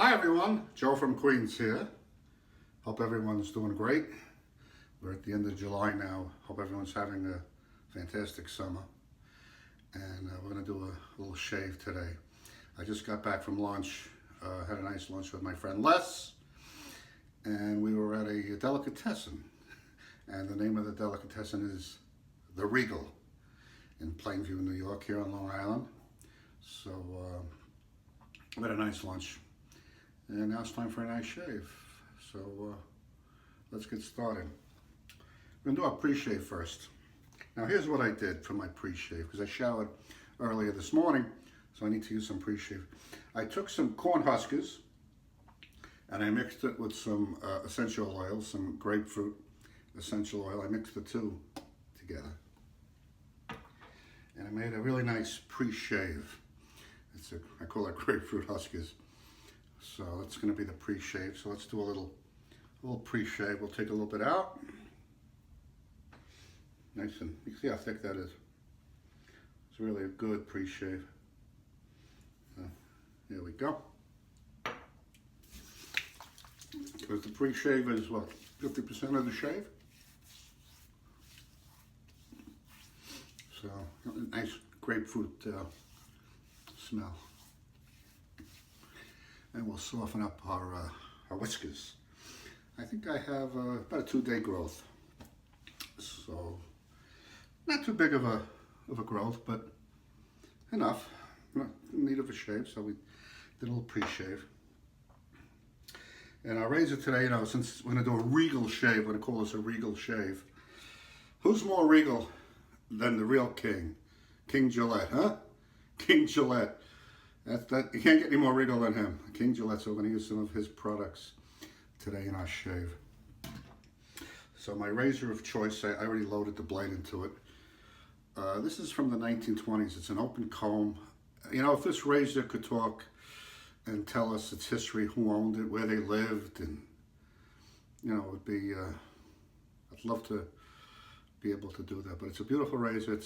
Hi everyone, Joe from Queens here. Hope everyone's doing great. We're at the end of July now. Hope everyone's having a fantastic summer. And we're going to do a little shave today. I just got back from lunch, had a nice lunch with my friend Les, and we were at a delicatessen. And the name of the delicatessen is the Regal in Plainview, New York, here on Long Island. So we had a nice lunch. And now it's time for a nice shave. So let's get started. We're gonna do our pre-shave first. Now here's what I did for my pre-shave, because I showered earlier this morning, so I need to use some pre-shave. I took some corn huskers and I mixed it with some essential oil, some grapefruit essential oil. I mixed the two together. And I made a really nice pre-shave. I call it grapefruit huskers. So that's going to be the pre-shave. So let's do a little pre-shave. We'll take a little bit out. Nice, and you can see how thick that is. It's really a good pre-shave. There we go. Because the pre-shave is what, 50% of the shave? So nice grapefruit smell. And we'll soften up our whiskers. I think I have about a 2-day growth. So not too big of a growth, but enough. Not in need of a shave, so we did a little pre-shave. And our razor today, since we're gonna do a Regal shave, we're gonna call this a Regal shave. Who's more Regal than the real king? King Gillette, huh? King Gillette. You can't get any more Regal than him. King Gillette, so we're going to use some of his products today in our shave. So my razor of choice, I already loaded the blade into it. This is from the 1920s. It's an open comb. If this razor could talk and tell us its history, who owned it, where they lived, and, it would be, I'd love to be able to do that. But it's a beautiful razor.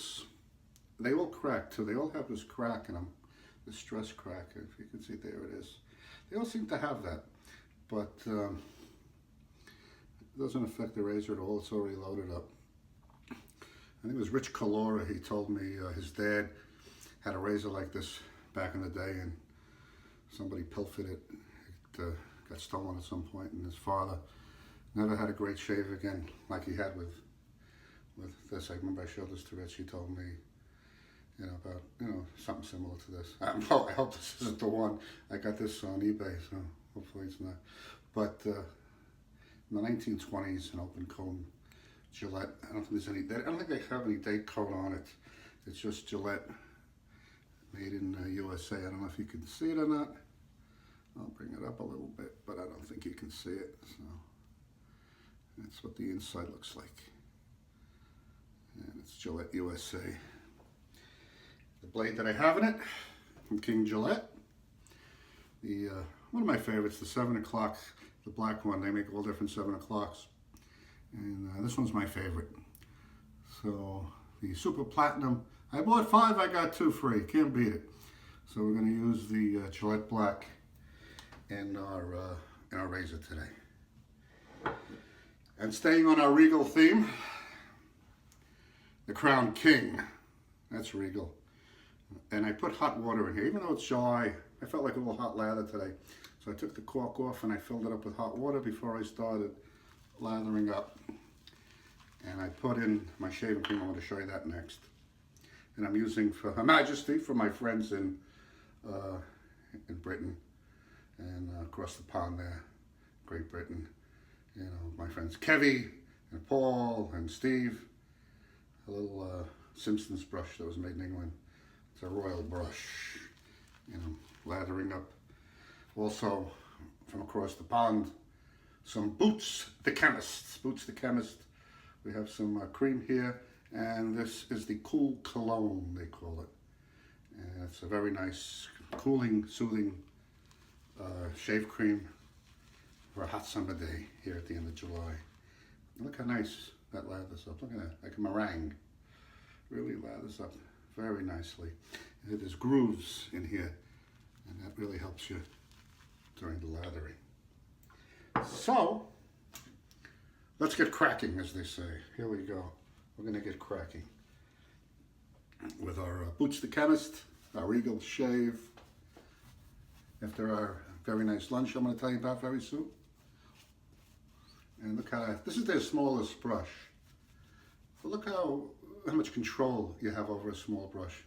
They all crack too. They all have this crack in them. The stress crack, if you can see, there it is. They all seem to have that, but it doesn't affect the razor at all. It's already loaded up. I think it was Rich Calora. He told me his dad had a razor like this back in the day, and somebody pilfered it. It got stolen at some point, and his father never had a great shave again like he had with this. I remember I showed this to Rich. He told me, about, something similar to this. I hope this isn't the one. I got this on eBay, so hopefully it's not. But in the 1920s, an open comb Gillette. I don't think they have any date code on it. It's just Gillette, made in USA. I don't know if you can see it or not. I'll bring it up a little bit, but I don't think you can see it. So that's what the inside looks like. And it's Gillette USA. The blade that I have in it from King Gillette. One of my favorites, the 7 o'clock, the black one. They make all different 7 o'clocks, and this one's my favorite. So the Super Platinum. I bought 5, I got 2 free. Can't beat it. So we're going to use the Gillette Black in our razor today. And staying on our Regal theme, the Crown King. That's Regal. And I put hot water in here. Even though it's July, I felt like a little hot lather today. So I took the cork off and I filled it up with hot water before I started lathering up. And I put in my shaving cream. I'm going to show you that next. And I'm using for Her Majesty, for my friends in Britain and across the pond there, Great Britain. My friends Kevy and Paul and Steve. A little Simpsons brush that was made in England. It's a royal brush, lathering up. Also, from across the pond, some Boots the Chemist. Boots the Chemist. We have some cream here, and this is the Cool Cologne, they call it. And it's a very nice, cooling, soothing shave cream for a hot summer day here at the end of July. Look how nice that lathers up. Look at that, like a meringue. Really lathers up very nicely. And there's grooves in here, and that really helps you during the lathering. So, let's get cracking, as they say. Here we go. We're going to get cracking with our Boots the Chemist, our Regal Shave, after our very nice lunch I'm going to tell you about very soon. And look how, this is their smallest brush. But look how much control you have over a small brush,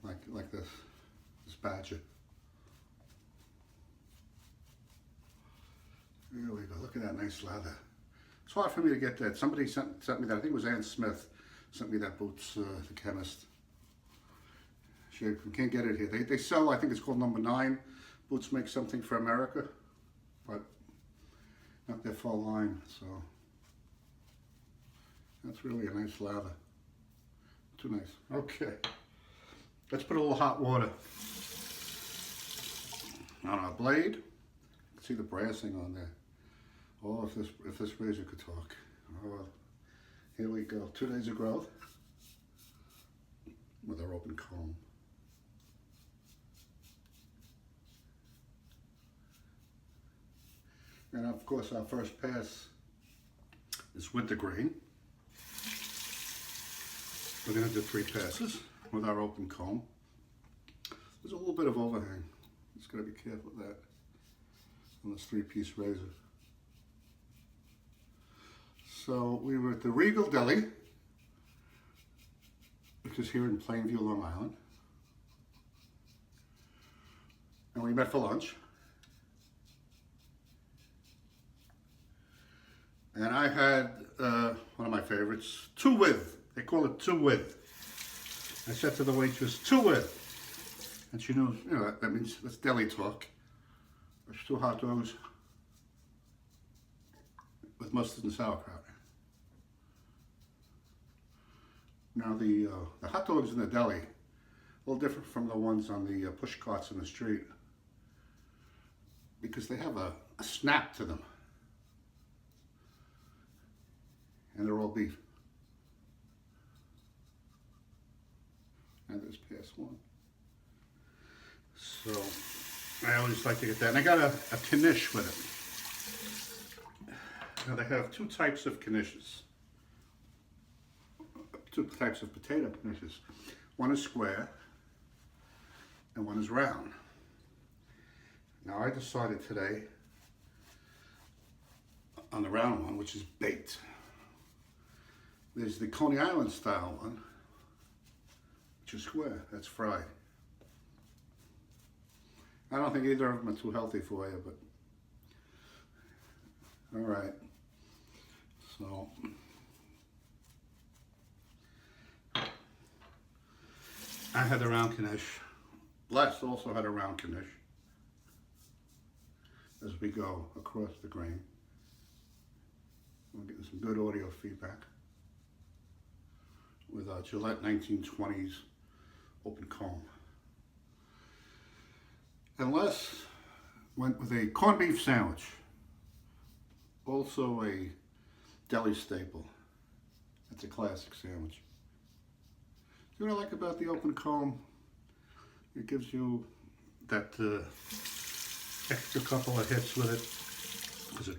like this badger. Here we go, look at that nice lather. It's hard for me to get that. Somebody sent me that, I think it was Ann Smith, sent me that Boots the Chemist shave. We can't get it here. They sell, I think it's called number 9. Boots make something for America, but not their full line, so that's really a nice lather. Too nice. Okay, let's put a little hot water on our blade. See the brassing on there. Oh, if this razor could talk. Oh, here we go. 2 days of growth with our open comb. And of course, our first pass is wintergreen. We're going to do 3 passes with our open comb. There's a little bit of overhang. Just got to be careful with that on this 3-piece razor. So we were at the Regal Deli, which is here in Plainview, Long Island. And we met for lunch. And I had one of my favorites, 2 with. They call it 2 with. I said to the waitress, 2 with. And she knows, you know, that means that's deli talk. There's 2 hot dogs with mustard and sauerkraut. Now the hot dogs in the deli, a little different from the ones on the push carts in the street, because they have a snap to them. And they're all beef. And there's past 1. So I always like to get that. And I got a knish with it. Now they have 2 types of knishes. 2 types of potato knishes. One is square and one is round. Now I decided today on the round one, which is baked. There's the Coney Island style one, which is square, that's fried. I don't think either of them are too healthy for you, but all right. So I had a round knish. Les also had a round knish. As we go across the grain, we're getting some good audio feedback with a Gillette 1920s open comb. And Les went with a corned beef sandwich, also a deli staple. It's a classic sandwich. You know what I like about the open comb? It gives you that extra couple of hits with it, because it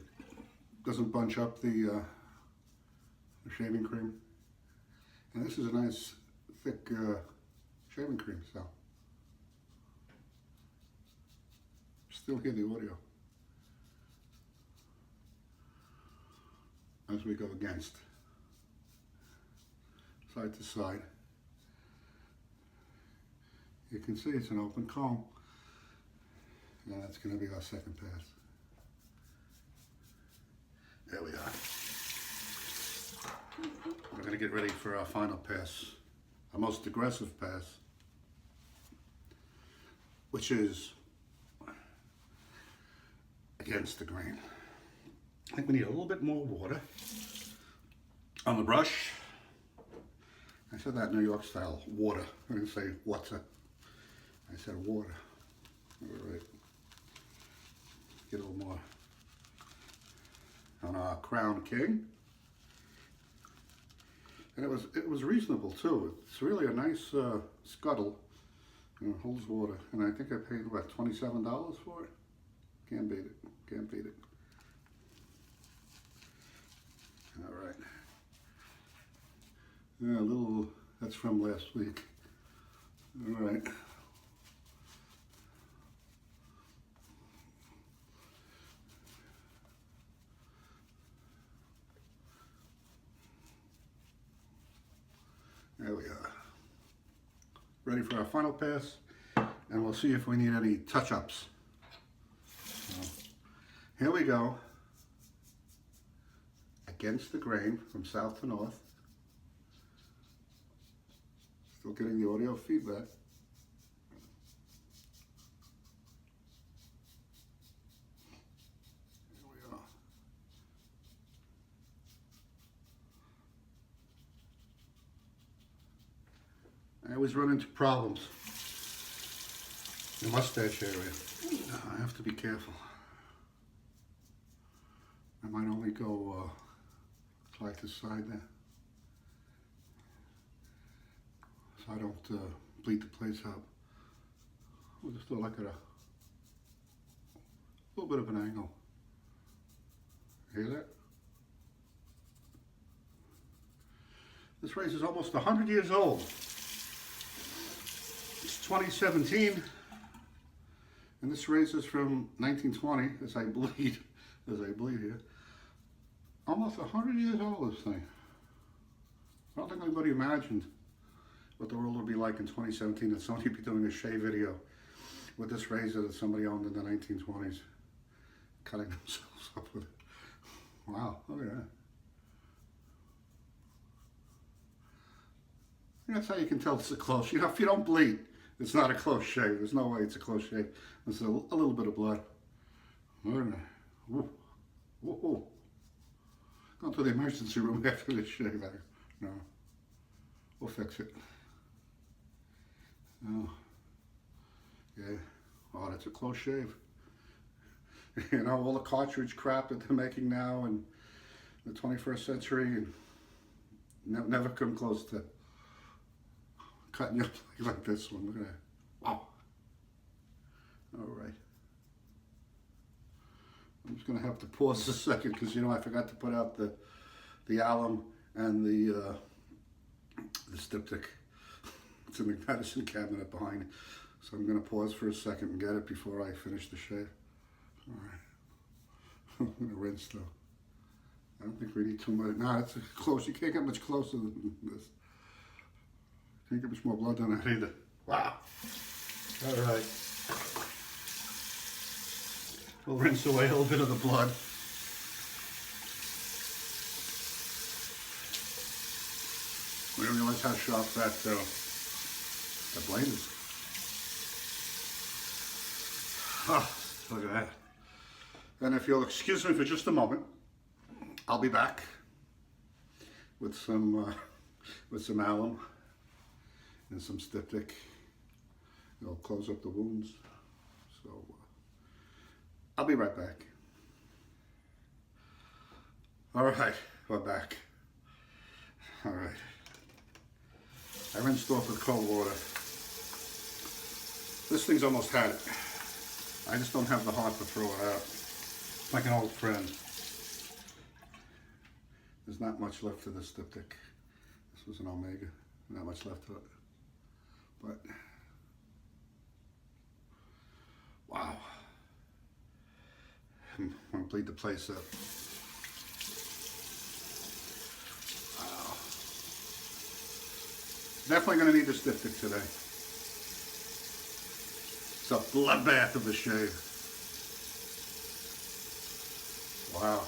doesn't bunch up the shaving cream. And this is a nice thick shaving cream, so still hear the audio as we go against side to side. You can see it's an open comb, and that's going to be our second pass. There we are. We're going to get ready for our final pass, our most aggressive pass, which is against the grain. I think we need a little bit more water on the brush. I said that New York style, water. I didn't say water. I said water. All right. Get a little more on our Crown King. And it was reasonable too. It's really a nice scuttle, and it holds water. And I think I paid about $27 for it. Can't beat it. Can't beat it. All right. Yeah, a little, that's from last week. All right. There we are. Ready for our final pass, and we'll see if we need any touch-ups. So, here we go. Against the grain from south to north. Still getting the audio feedback. Here we are. I always run into problems. The mustache area. I have to be careful. I might only go like this side there, so I don't bleed the place out. We'll just do like a little bit of an angle. Hear that? This razor is almost 100 years old. It's 2017, and this razor is from 1920. As I bleed here. Almost 100 years old, this thing. I don't think anybody imagined what the world would be like in 2017 that somebody would be doing a shave video with this razor that somebody owned in the 1920s, cutting themselves up with it. Wow, look at that. That's how you can tell it's a close. You know, if you don't bleed, it's not a close shave. There's no way it's a close shave. There's a little bit of blood. Look at that. Woo. Woo. Go to the emergency room after this shave. No, we'll fix it. Oh, yeah. Oh, that's a close shave. You know, all the cartridge crap that they're making now in the 21st century, and never come close to cutting you up like this one. Look at that. Wow. All right. I'm just going to have to pause a second because, you know, I forgot to put out the alum and the styptic. It's in the medicine cabinet behind. So I'm going to pause for a second and get it before I finish the shave. All right. I'm going to rinse though. I don't think we need too much. No, it's close. You can't get much closer than this. Can't get much more blood than that either. Wow. All right. We'll rinse away a little bit of the blood. We don't realize how sharp that blade is. Oh, look at that. And if you'll excuse me for just a moment, I'll be back with some alum and some styptic. It'll close up the wounds. So I'll be right back. All right, we're back. All right. I rinsed off with cold water. This thing's almost had it. I just don't have the heart to throw it out. It's like an old friend. There's not much left to this styptic. This was an Omega. Not much left to it. But, wow. I'm going to bleed the place up. Wow. Definitely going to need the styptic today. It's a bloodbath of a shave. Wow.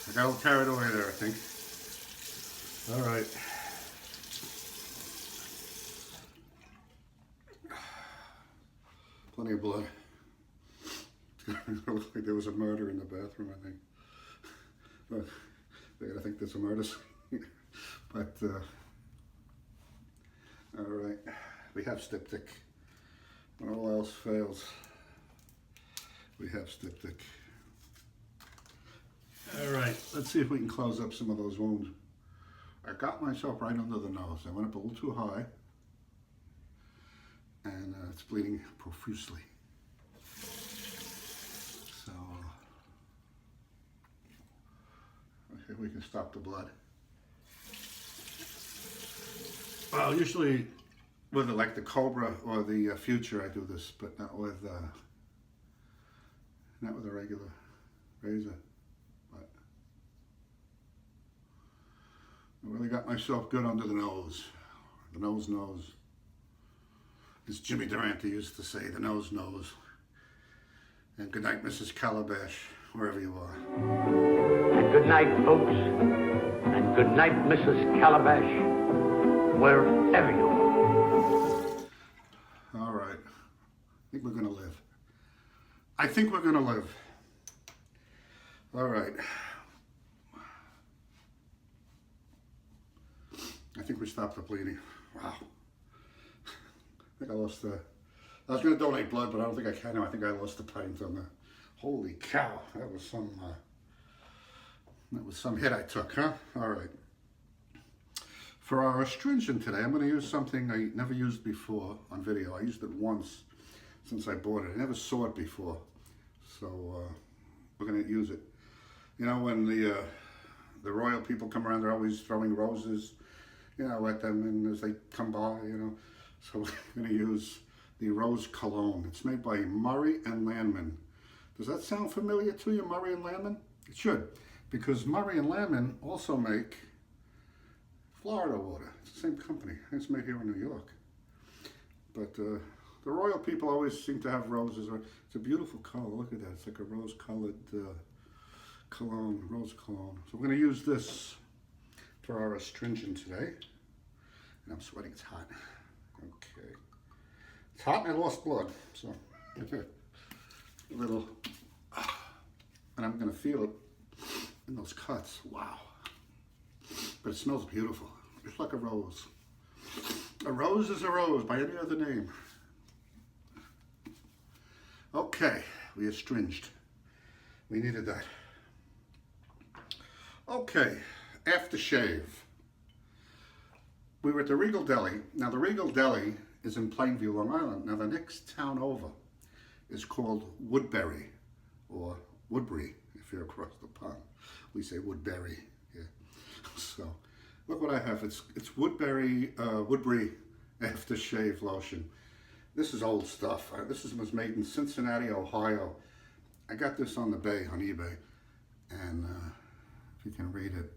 I got a little carried away there, I think. All right. Plenty of blood. It looked like there was a murder in the bathroom, I think. But they're gonna think there's a murder scene. But all right, we have styptic. When all else fails, we have styptic. All right, let's see if we can close up some of those wounds. I got myself right under the nose. I went up a little too high. and it's bleeding profusely. So okay, we can stop the blood. Well, usually with like the Cobra or the Future, I do this, but not with a regular razor. But I really got myself good under the nose. The nose knows. As Jimmy Durante used to say, the nose knows. And good night, Mrs. Calabash, wherever you are. And good night, folks. And good night, Mrs. Calabash, wherever you are. All right. I think we're going to live. I think we're going to live. All right. I think we stopped the bleeding. Wow. I think I lost the... I was going to donate blood, but I don't think I can now. I think I lost the pint on the... Holy cow. That was some hit I took, huh? All right. For our astringent today, I'm going to use something I never used before on video. I used it once since I bought it. I never saw it before. So we're going to use it. You know, when the royal people come around, they're always throwing roses, you know, at them and as they come by, you know. So we're going to use the Rose Cologne. It's made by Murray and Landman. Does that sound familiar to you, Murray and Landman? It should, because Murray and Landman also make Florida water. It's the same company. It's made here in New York. But the royal people always seem to have roses. It's a beautiful color. Look at that. It's like a rose-colored cologne, rose cologne. So we're going to use this for our astringent today. And I'm sweating. It's hot. Okay. It's hot and I lost blood. So a little, and I'm going to feel it in those cuts. Wow. But it smells beautiful. Just like a rose. A rose is a rose by any other name. Okay, we astringed. We needed that. Okay, Aftershave. We were at the Regal Deli. Now the Regal Deli is in Plainview, Long Island. Now the next town over is called Woodbury, or Woodbury, if you're across the pond. We say Woodbury, yeah. So, look what I have. It's Woodbury Aftershave lotion. This is old stuff. This was made in Cincinnati, Ohio. I got this on the Bay, on eBay. And if you can read it,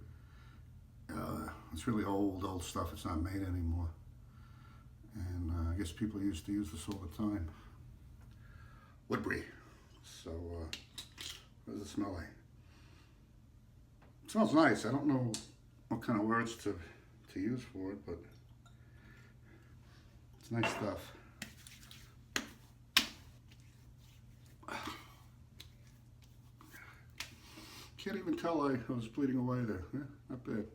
it's really old stuff. It's not made anymore. And I guess people used to use this all the time. Woodbury. So, what does it smell like? It smells nice. I don't know what kind of words to use for it, but it's nice stuff. Can't even tell I was bleeding away there. Yeah, not bad.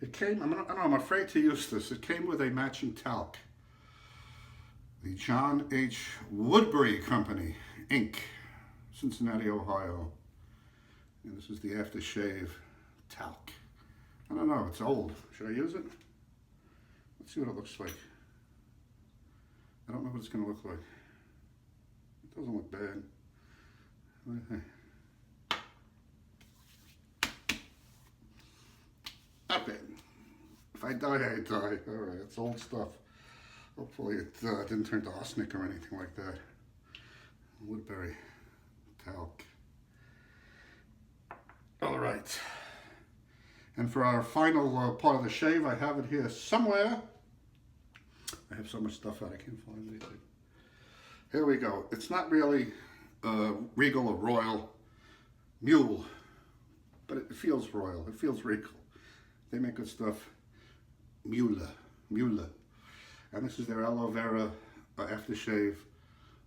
It came, I'm afraid to use this. It came with a matching talc. The John H. Woodbury Company, Inc., Cincinnati, Ohio. And this is the Aftershave talc. I don't know, it's old. Should I use it? Let's see what it looks like. I don't know what it's going to look like. It doesn't look bad. What do you think? Not bad. If I die, I die. All right, it's old stuff. Hopefully it didn't turn to arsenic or anything like that. Woodbury talc. All right. And for our final part of the shave, I have it here somewhere. I have so much stuff out, I can't find anything. Here we go. It's not really Regal or Royal Mule, but it feels royal. It feels Regal. They make good stuff. Mule. And this is their aloe vera aftershave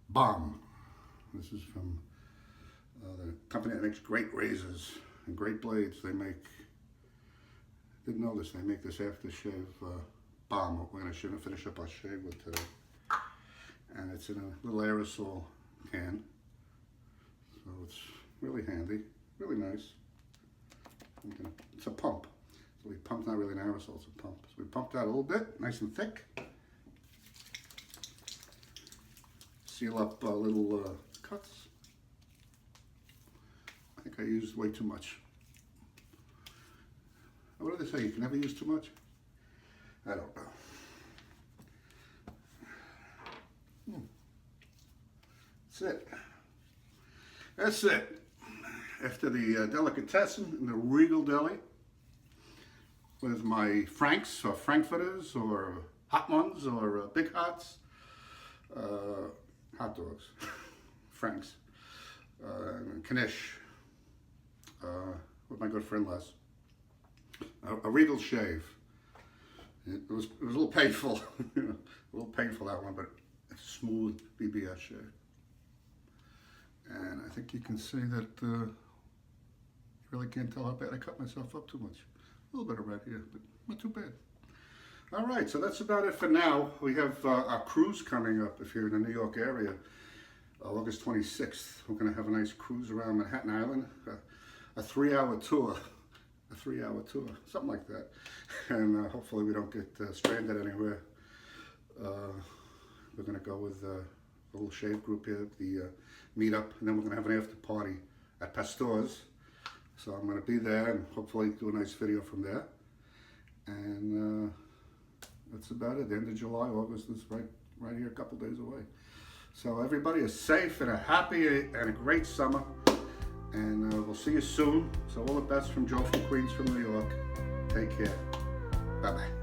balm. This is from the company that makes great razors and great blades. They make, didn't know this, they make this aftershave balm. We're going to finish up our shave with today. And it's in a little aerosol can. So it's really handy, really nice. It's a pump. So we pumped, not really an aerosol, it's a pump. So we pumped out a little bit, nice and thick. seal up little cuts. I think I used way too much. What do they say? You can never use too much? I don't know. That's it. That's it. After the delicatessen in the Regal Deli with my Franks or Frankfurters or hot ones or big hots, hot dogs, Franks, Knish, with my good friend Les. A Regal Shave. It was a little painful, a little painful that one, but it's a smooth BBS shave. And I think you can see that you really can't tell how bad I cut myself up too much. A little bit of red here, but not too bad. All right, so that's about it for now. We have our cruise coming up if you're in the New York area. August 26th, we're going to have a nice cruise around Manhattan Island. A 3-hour tour. A 3-hour tour, something like that. And hopefully we don't get stranded anywhere. We're going to go with a little shave group here, the meetup, and then we're going to have an after party at Pastor's. So I'm going to be there and hopefully do a nice video from there. And that's about it. The end of July, August is right here, a couple days away. So everybody is safe and a happy and a great summer. And we'll see you soon. So all the best from Joe from Queens from New York. Take care. Bye-bye.